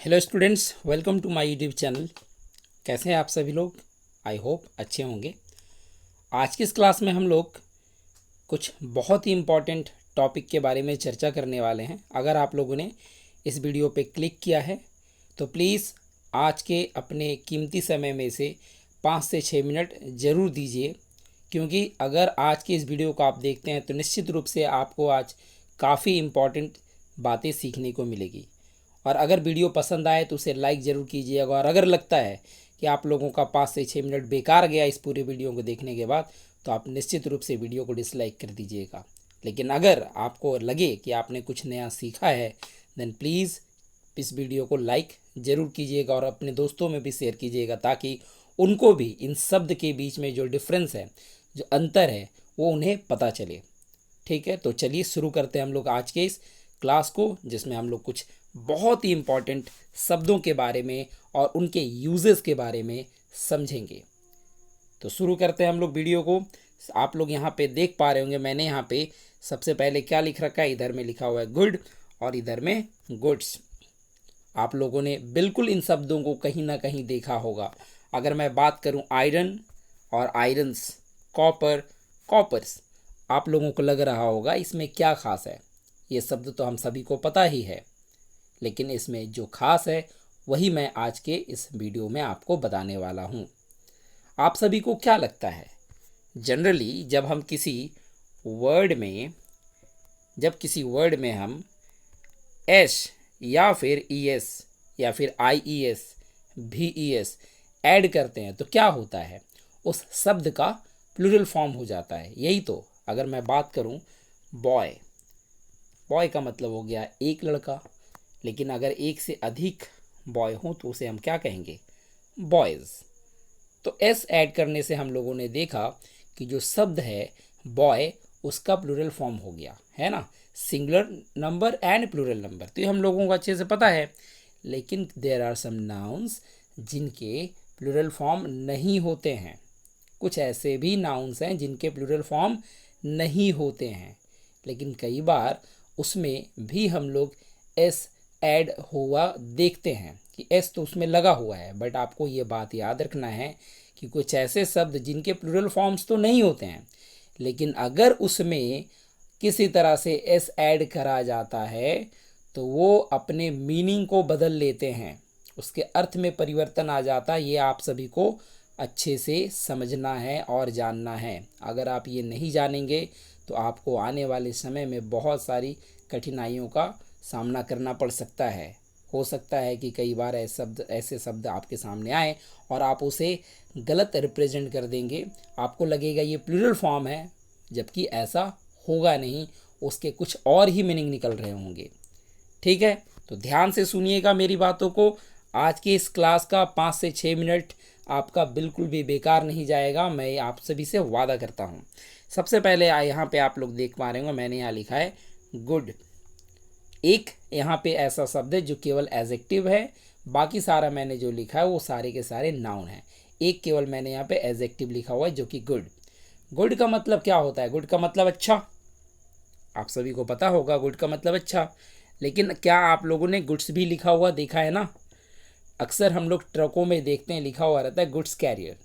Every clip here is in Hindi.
Hello students, welcome to my YouTube channel. कैसे हैं आप सभी लोग? आई होप अच्छे होंगे। आज की इस क्लास में हम लोग कुछ बहुत ही इम्पॉर्टेंट टॉपिक के बारे में चर्चा करने वाले हैं। अगर आप लोगों ने इस वीडियो पे क्लिक किया है तो प्लीज़ आज के अपने कीमती समय में से 5 से 6 मिनट ज़रूर दीजिए, क्योंकि अगर आज की इस वीडियो को आप देखते हैं तो निश्चित रूप से आपको आज काफ़ी इम्पॉर्टेंट बातें सीखने को मिलेगी। और अगर वीडियो पसंद आए तो उसे लाइक ज़रूर कीजिएगा, और अगर लगता है कि आप लोगों का 5 से 6 मिनट बेकार गया इस पूरे वीडियो को देखने के बाद, तो आप निश्चित रूप से वीडियो को डिसलाइक कर दीजिएगा। लेकिन अगर आपको लगे कि आपने कुछ नया सीखा है, देन प्लीज़ इस वीडियो को लाइक ज़रूर कीजिएगा और अपने दोस्तों में भी शेयर कीजिएगा, ताकि उनको भी इन शब्द के बीच में जो डिफरेंस है, जो अंतर है, वो उन्हें पता चले। ठीक है, तो चलिए शुरू करते हैं हम लोग आज के इस क्लास को, जिसमें हम लोग कुछ बहुत ही इम्पॉर्टेंट शब्दों के बारे में और उनके यूजेस के बारे में समझेंगे। तो शुरू करते हैं हम लोग वीडियो को। आप लोग यहाँ पे देख पा रहे होंगे, मैंने यहाँ पे सबसे पहले क्या लिख रखा है, इधर में लिखा हुआ है गुड और इधर में गुड्स। आप लोगों ने बिल्कुल इन शब्दों को कहीं ना कहीं देखा होगा। अगर मैं बात करूँ आयरन और आयरन्स, कॉपर, कॉपर्स, आप लोगों को लग रहा होगा इसमें क्या खास है। ये शब्द तो हम सभी को पता ही है, लेकिन इसमें जो खास है वही मैं आज के इस वीडियो में आपको बताने वाला हूँ। आप सभी को क्या लगता है, जनरली जब किसी वर्ड में हम एस या फिर ई एस या फिर आई ई एस, भी ई एस ऐड करते हैं तो क्या होता है, उस शब्द का प्लूरल फॉर्म हो जाता है। यही तो, अगर मैं बात करूं बॉय, बॉय का मतलब हो गया एक लड़का, लेकिन अगर एक से अधिक बॉय हो तो उसे हम क्या कहेंगे, बॉयज़। तो एस ऐड करने से हम लोगों ने देखा कि जो शब्द है बॉय, उसका प्लूरल फॉर्म हो गया है ना, singular number and plural number. तो ये हम लोगों को अच्छे से पता है। लेकिन देयर आर सम नाउन्स जिनके प्लूरल फॉर्म नहीं होते हैं। कुछ ऐसे भी नाउन्स हैं जिनके प्लूरल फॉर्म नहीं होते हैं, लेकिन कई बार उसमें भी हम लोग एस ऐड हुआ देखते हैं कि एस तो उसमें लगा हुआ है। बट आपको ये बात याद रखना है कि कुछ ऐसे शब्द जिनके प्लूरल फॉर्म्स तो नहीं होते हैं, लेकिन अगर उसमें किसी तरह से एस ऐड करा जाता है तो वो अपने मीनिंग को बदल लेते हैं, उसके अर्थ में परिवर्तन आ जाता है। ये आप सभी को अच्छे से समझना है और जानना है। अगर आप ये नहीं जानेंगे तो आपको आने वाले समय में बहुत सारी कठिनाइयों का सामना करना पड़ सकता है। हो सकता है कि कई बार ऐसे शब्द आपके सामने आए और आप उसे गलत रिप्रेजेंट कर देंगे, आपको लगेगा ये प्लूरल फॉर्म है, जबकि ऐसा होगा नहीं, उसके कुछ और ही मीनिंग निकल रहे होंगे। ठीक है, तो ध्यान से सुनिएगा मेरी बातों को। आज की इस क्लास का 5 से 6 मिनट आपका बिल्कुल भी बेकार नहीं जाएगा, मैं आप सभी से वादा करता हूँ। सबसे पहले यहाँ पे आप लोग देख पा रहे होंगे, मैंने यहाँ लिखा है गुड। एक यहाँ पे ऐसा शब्द है जो केवल एडजेक्टिव है, बाकी सारा मैंने जो लिखा है वो सारे के सारे नाउन हैं। एक केवल मैंने यहाँ पे एडजेक्टिव लिखा हुआ है जो कि गुड। गुड का मतलब क्या होता है? गुड का मतलब अच्छा। आप सभी को पता होगा गुड का मतलब अच्छा। लेकिन क्या आप लोगों ने गुड्स भी लिखा हुआ देखा है ना? अक्सर हम लोग ट्रकों में देखते हैं लिखा हुआ रहता है गुड्स कैरियर।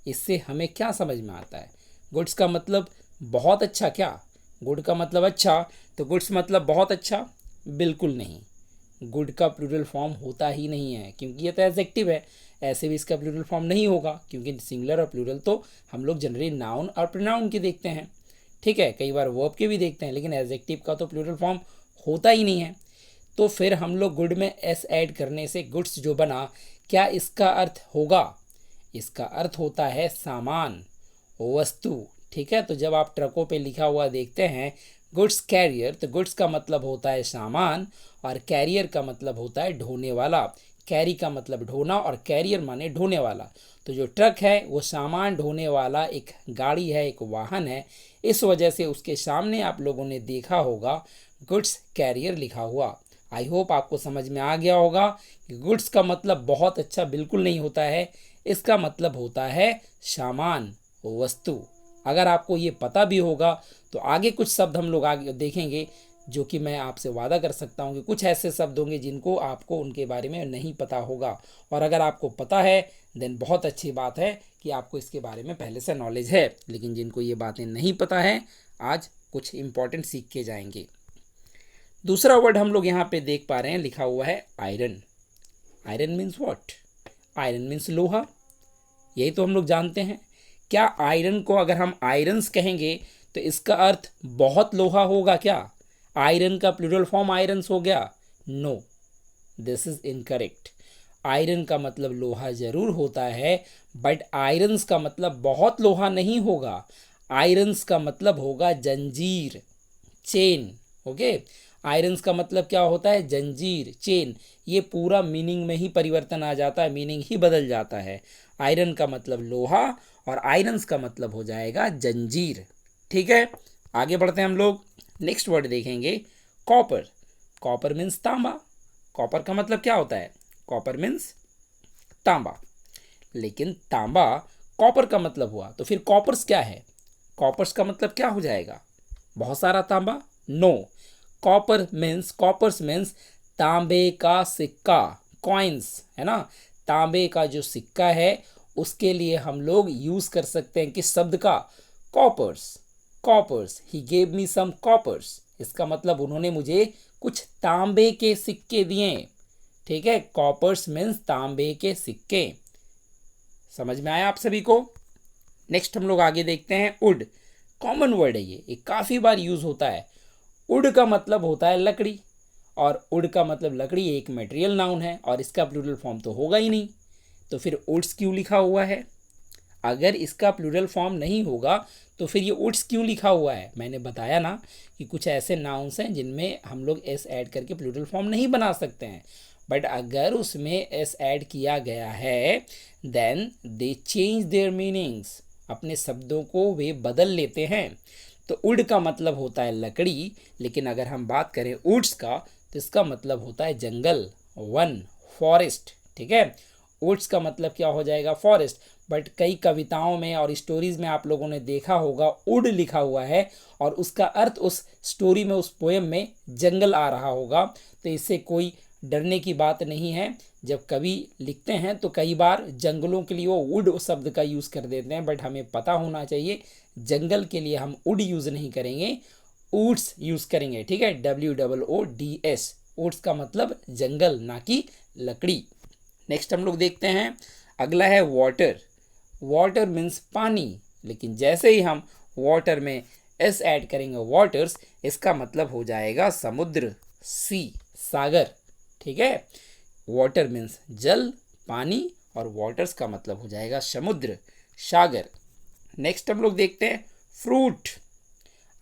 इससे हमें क्या समझ में आता है? गुड्स का मतलब बहुत अच्छा। क्या गुड का मतलब अच्छा, तो गुड्स मतलब बहुत अच्छा? बिल्कुल नहीं। गुड का प्लूरल फॉर्म होता ही नहीं है, क्योंकि ये तो एडजेक्टिव है। ऐसे भी इसका प्लूरल फॉर्म नहीं होगा, क्योंकि सिंगुलर और प्लूरल तो हम लोग जनरली नाउन और प्रोनाउन के देखते हैं। ठीक है, कई बार वर्ब के भी देखते हैं, लेकिन एडजेक्टिव का तो प्लूरल फॉर्म होता ही नहीं है। तो फिर हम लोग गुड में एस ऐड करने से गुड्स जो बना, क्या इसका अर्थ होगा? इसका अर्थ होता है सामान, वस्तु। ठीक है, तो जब आप ट्रकों पे लिखा हुआ देखते हैं गुड्स कैरियर, तो गुड्स का मतलब होता है सामान और कैरियर का मतलब होता है ढोने वाला। कैरी का मतलब ढोना और कैरियर माने ढोने वाला। तो जो ट्रक है वो सामान ढोने वाला एक गाड़ी है, एक वाहन है। इस वजह से उसके सामने आप लोगों ने देखा होगा गुड्स कैरियर लिखा हुआ। आई होप आपको समझ में आ गया होगा कि गुड्स का मतलब बहुत अच्छा बिल्कुल नहीं होता है, इसका मतलब होता है सामान, वस्तु। अगर आपको ये पता भी होगा तो आगे कुछ शब्द हम लोग आगे देखेंगे जो कि मैं आपसे वादा कर सकता हूँ कि कुछ ऐसे शब्द होंगे जिनको आपको उनके बारे में नहीं पता होगा, और अगर आपको पता है देन बहुत अच्छी बात है कि आपको इसके बारे में पहले से नॉलेज है। लेकिन जिनको ये बातें नहीं पता है, आज कुछ इंपॉर्टेंट सीख के जाएंगे। दूसरा वर्ड हम लोग यहाँ पे देख पा रहे हैं, लिखा हुआ है iron. Iron means what? Iron means लोहा, यही तो हम लोग जानते हैं। क्या आयरन को अगर हम आयरन्स कहेंगे तो इसका अर्थ बहुत लोहा होगा क्या? आयरन का प्लूरल फॉर्म आयरन्स हो गया? No, this is incorrect. Iron का मतलब लोहा जरूर होता है, बट आयरन्स का मतलब बहुत लोहा नहीं होगा। आयरन्स का मतलब होगा जंजीर, चेन। ओके, आयरन्स का मतलब क्या होता है? जंजीर, चेन। ये पूरा मीनिंग में ही परिवर्तन आ जाता है, मीनिंग ही बदल जाता है। आयरन का मतलब लोहा और आयरन्स का मतलब हो जाएगा जंजीर। ठीक है, आगे बढ़ते हैं हम लोग। नेक्स्ट वर्ड देखेंगे कॉपर। कॉपर मीन्स तांबा। कॉपर का मतलब क्या होता है? कॉपर मीन्स तांबा। लेकिन तांबा कॉपर का मतलब हुआ तो फिर कॉपर्स क्या है? कॉपर्स का मतलब क्या हो जाएगा? बहुत सारा तांबा? नो, कॉपर्स मीन्स तांबे का सिक्का, कॉइन्स, है ना। तांबे का जो सिक्का है उसके लिए हम लोग यूज कर सकते हैं किस शब्द का? Coppers. Coppers, he gave me some coppers. इसका मतलब उन्होंने मुझे कुछ तांबे के सिक्के दिए। ठीक है, कॉपर्स मीन्स तांबे के सिक्के। समझ में आया आप सभी को? नेक्स्ट हम लोग आगे देखते हैं वुड। कॉमन वर्ड है ये काफ़ी बार यूज होता है। वुड का मतलब होता है लकड़ी, और वुड का मतलब लकड़ी एक मटेरियल नाउन है, और इसका प्लूरल फॉर्म तो होगा ही नहीं। तो फिर वुड्स क्यों लिखा हुआ है? अगर इसका प्लूरल फॉर्म नहीं होगा तो फिर ये वुड्स क्यों लिखा हुआ है? मैंने बताया ना कि कुछ ऐसे नाउन्स हैं जिनमें हम लोग एस ऐड करके प्लूरल फॉर्म नहीं बना सकते हैं, बट अगर उसमें एस ऐड किया गया है then they change their meanings. अपने शब्दों को वे बदल लेते हैं। तो वुड का मतलब होता है लकड़ी, लेकिन अगर हम बात करें वुड्स का तो इसका मतलब होता है जंगल, वन, फॉरेस्ट। ठीक है, वुड्स का मतलब क्या हो जाएगा? फॉरेस्ट। बट कई कविताओं में और स्टोरीज में आप लोगों ने देखा होगा वुड लिखा हुआ है और उसका अर्थ उस स्टोरी में, उस पोएम में जंगल आ रहा होगा। तो इससे कोई डरने की बात नहीं है। जब कवि लिखते हैं तो कई बार जंगलों के लिए वो वुड शब्द का यूज़ कर देते हैं, बट हमें पता होना चाहिए जंगल के लिए हम वुड यूज़ नहीं करेंगे, वुड्स यूज़ करेंगे। ठीक है, WOODS। वुड्स का मतलब जंगल, ना कि लकड़ी। नेक्स्ट हम लोग देखते हैं, अगला है वाटर। वाटर मीन्स पानी, लेकिन जैसे ही हम वाटर में एस ऐड करेंगे, वाटर्स, इसका मतलब हो जाएगा समुद्र, सी, सागर। ठीक है, वाटर मीन्स जल, पानी, और वाटर्स का मतलब हो जाएगा समुद्र, सागर। नेक्स्ट हम लोग देखते हैं फ्रूट।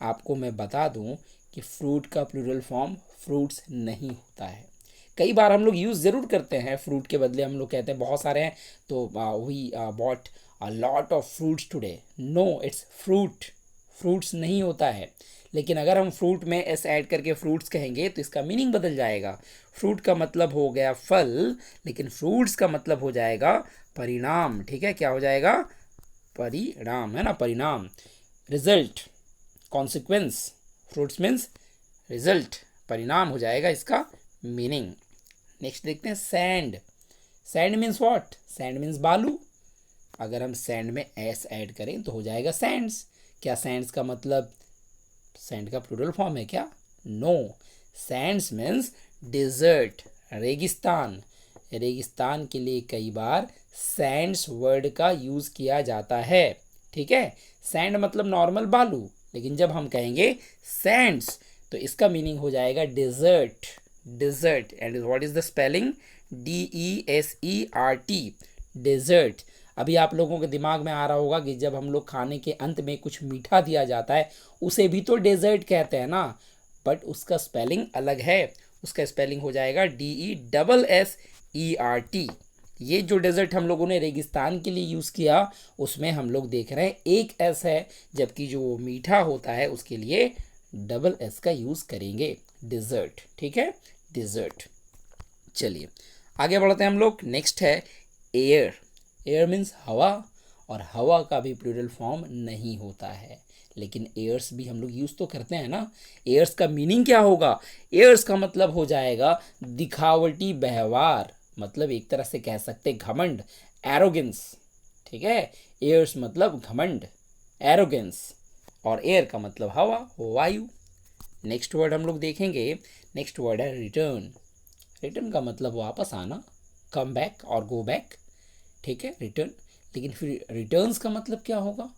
आपको मैं बता दूं कि फ्रूट का प्लूरल फॉर्म फ्रूट्स नहीं होता है। कई बार हम लोग यूज़ ज़रूर करते हैं, फ्रूट के बदले हम लोग कहते हैं बहुत सारे हैं तो we bought a lot of fruits today. No, it's fruit, fruits नहीं होता है। लेकिन अगर हम फ्रूट में एस ऐड करके फ्रूट्स कहेंगे तो इसका मीनिंग बदल जाएगा। फ्रूट का मतलब हो गया फल, लेकिन फ्रूट्स का मतलब हो जाएगा परिणाम। ठीक है, क्या हो जाएगा? परिणाम, है ना, परिणाम, result, consequence. Fruits means result, परिणाम हो जाएगा इसका मीनिंग। नेक्स्ट देखते हैं sand. Sand means what? Sand means बालू। अगर हम सैंड में एस ऐड करें तो हो जाएगा सैंड्स। क्या सैंड्स का मतलब सैंड का प्लूरल फॉर्म है क्या? नो, सैंड्स मीन्स डिजर्ट, रेगिस्तान। रेगिस्तान के लिए कई बार सैंड्स वर्ड का यूज़ किया जाता है। ठीक है, सैंड मतलब नॉर्मल बालू, लेकिन जब हम कहेंगे सैंड्स तो इसका मीनिंग हो जाएगा desert, desert. And what is the spelling? DESERT, desert. अभी आप लोगों के दिमाग में आ रहा होगा कि जब हम लोग खाने के अंत में कुछ मीठा दिया जाता है उसे भी तो डेजर्ट कहते हैं ना, बट उसका स्पेलिंग अलग है। उसका स्पेलिंग हो जाएगा DESSERT। ये जो डेजर्ट हम लोगों ने रेगिस्तान के लिए यूज़ किया उसमें हम लोग देख रहे हैं एक एस है, जबकि जो मीठा होता है उसके लिए डबल एस का यूज़ करेंगे, डिजर्ट। ठीक है, डिजर्ट। चलिए आगे बढ़ते हैं हम लोग। नेक्स्ट है एयर। एयर मीन्स हवा, और हवा का भी प्लूरल फॉर्म नहीं होता है। लेकिन एयर्स भी हम लोग यूज़ तो करते हैं ना। एयर्स का मीनिंग क्या होगा? एयर्स का मतलब हो जाएगा दिखावटी व्यवहार, मतलब एक तरह से कह सकते घमंड, एरोगेंस। ठीक है, एयर्स मतलब घमंड, एरोगेंस, और एयर का मतलब हवा, वायु। नेक्स्ट वर्ड हम लोग देखेंगे, नेक्स्ट वर्ड है रिटर्न। रिटर्न का मतलब वापस आना, कम बैक और गो बैक। ठीक है, रिटर्न। लेकिन फिर रिटर्न्स का मतलब क्या होगा?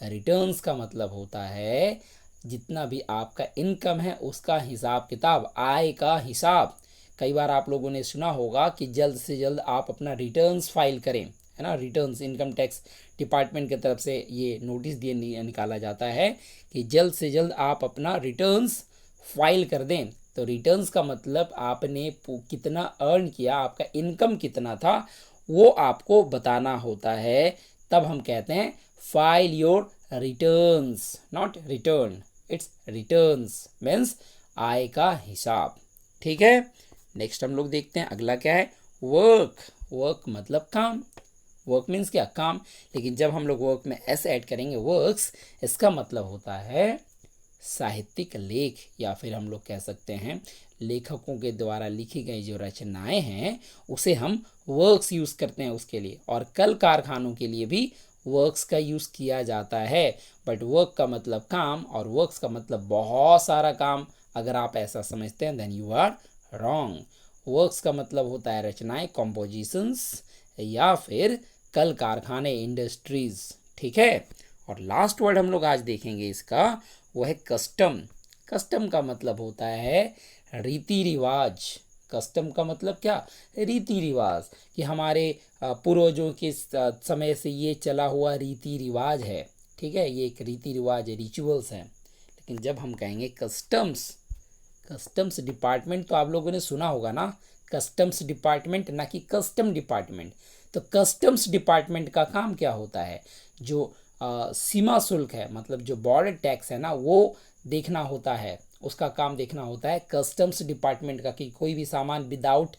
रिटर्न्स का मतलब होता है जितना भी आपका इनकम है उसका हिसाब किताब, आय का हिसाब। कई बार आप लोगों ने सुना होगा कि जल्द से जल्द आप अपना रिटर्न्स फाइल करें, है ना। रिटर्न्स इनकम टैक्स डिपार्टमेंट की तरफ से ये नोटिस दिए निकाला जाता है कि जल्द से जल्द आप अपना रिटर्न्स फाइल कर दें। तो रिटर्न्स का मतलब आपने कितना अर्न किया, आपका इनकम कितना था, वो आपको बताना होता है। तब हम कहते हैं file your returns, not return, it's returns means आय का हिसाब। ठीक है, नेक्स्ट हम लोग देखते हैं अगला क्या है, वर्क। वर्क मतलब काम, वर्क मीन्स क्या, काम। लेकिन जब हम लोग वर्क में एस ऐड करेंगे, वर्क्स, इसका मतलब होता है साहित्यिक लेख, या फिर हम लोग कह सकते हैं लेखकों के द्वारा लिखी गई जो रचनाएं हैं उसे हम वर्क्स यूज़ करते हैं उसके लिए। और कल कारखानों के लिए भी वर्क्स का यूज़ किया जाता है। बट वर्क का मतलब काम और वर्क्स का मतलब बहुत सारा काम। अगर आप ऐसा समझते हैं then you are wrong. Works का मतलब होता है रचनाएं, कॉम्पोजिशंस, या फिर कल कारखाने, इंडस्ट्रीज। ठीक है, और लास्ट वर्ड हम लोग आज देखेंगे इसका, वो है कस्टम। कस्टम का मतलब होता है रीति रिवाज। कस्टम का मतलब क्या, रीति रिवाज, कि हमारे पूर्वजों के समय से ये चला हुआ रीति रिवाज है। ठीक है, ये एक रीति रिवाज है, रिचुअल्स हैं। लेकिन जब हम कहेंगे कस्टम्स, कस्टम्स डिपार्टमेंट तो आप लोगों ने सुना होगा ना, कस्टम्स डिपार्टमेंट, ना कि कस्टम डिपार्टमेंट। तो कस्टम्स डिपार्टमेंट का काम क्या होता है, जो सीमा शुल्क है, मतलब जो बॉर्डर टैक्स है ना, वो देखना होता है, उसका काम देखना होता है कस्टम्स डिपार्टमेंट का, कि कोई भी सामान विदाउट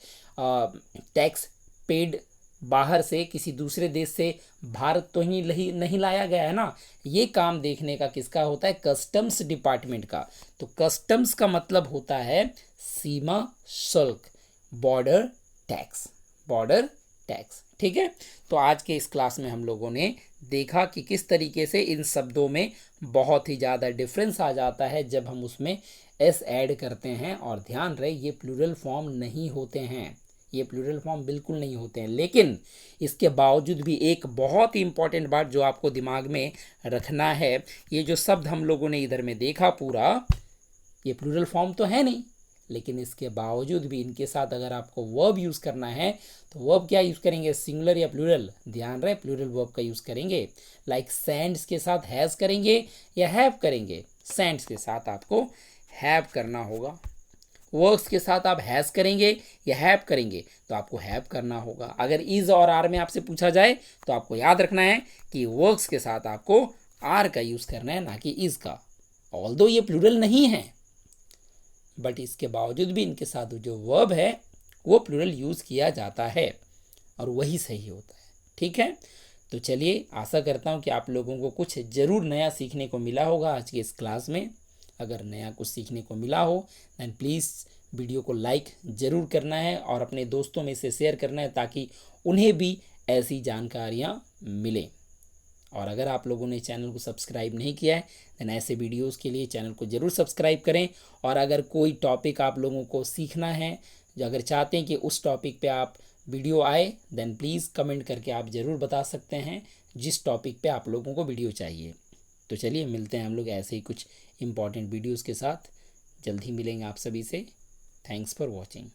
टैक्स पेड बाहर से किसी दूसरे देश से भारत तो ही नहीं लाया गया है ना। ये काम देखने का किसका होता है, कस्टम्स डिपार्टमेंट का। तो कस्टम्स का मतलब होता है सीमा शुल्क, बॉर्डर टैक्स, बॉर्डर टैक्स। ठीक है, तो आज के इस क्लास में हम लोगों ने देखा कि किस तरीके से इन शब्दों में बहुत ही ज़्यादा डिफरेंस आ जाता है जब हम उसमें एस ऐड करते हैं। और ध्यान रहे ये प्लूरल फॉर्म नहीं होते हैं, ये प्लूरल फॉर्म बिल्कुल नहीं होते हैं। लेकिन इसके बावजूद भी एक बहुत ही इंपॉर्टेंट बात जो आपको दिमाग में रखना है, ये जो शब्द हम लोगों ने इधर में देखा पूरा, ये प्लूरल फॉर्म तो है नहीं, लेकिन इसके बावजूद भी इनके साथ अगर आपको वर्ब यूज़ करना है तो वर्ब क्या यूज़ करेंगे, सिंगुलर या प्लूरल? ध्यान रहे प्लूरल वर्ब का यूज़ करेंगे। लाइक सैंड्स के साथ हैज़ करेंगे या हैव करेंगे? सैंड्स के साथ आपको हैव करना होगा। वर्क्स के साथ आप हैज़ करेंगे या हैव करेंगे? तो आपको हैव करना होगा। अगर इज़ और आर में आपसे पूछा जाए तो आपको याद रखना है कि वर्क्स के साथ आपको आर का यूज़ करना है, ना कि इज़ का। ऑल्दो ये प्लूरल नहीं है, बट इसके बावजूद भी इनके साथ जो वर्ब है वो प्लूरल यूज़ किया जाता है और वही सही होता है। ठीक है, तो चलिए, आशा करता हूँ कि आप लोगों को कुछ ज़रूर नया सीखने को मिला होगा आज की इस क्लास में। अगर नया कुछ सीखने को मिला हो दैन प्लीज़ वीडियो को लाइक ज़रूर करना है और अपने दोस्तों में से शेयर करना है, ताकि उन्हें भी ऐसी जानकारियाँ मिलें। और अगर आप लोगों ने चैनल को सब्सक्राइब नहीं किया है देन ऐसे वीडियोस के लिए चैनल को ज़रूर सब्सक्राइब करें। और अगर कोई टॉपिक आप लोगों को सीखना है, जो अगर चाहते हैं कि उस टॉपिक पे आप वीडियो आए, देन प्लीज़ कमेंट करके आप ज़रूर बता सकते हैं जिस टॉपिक पे आप लोगों को वीडियो चाहिए। तो चलिए, मिलते हैं हम लोग ऐसे ही कुछ इंपॉर्टेंट वीडियोज़ के साथ। जल्द ही मिलेंगे आप सभी से। Thanks for watching.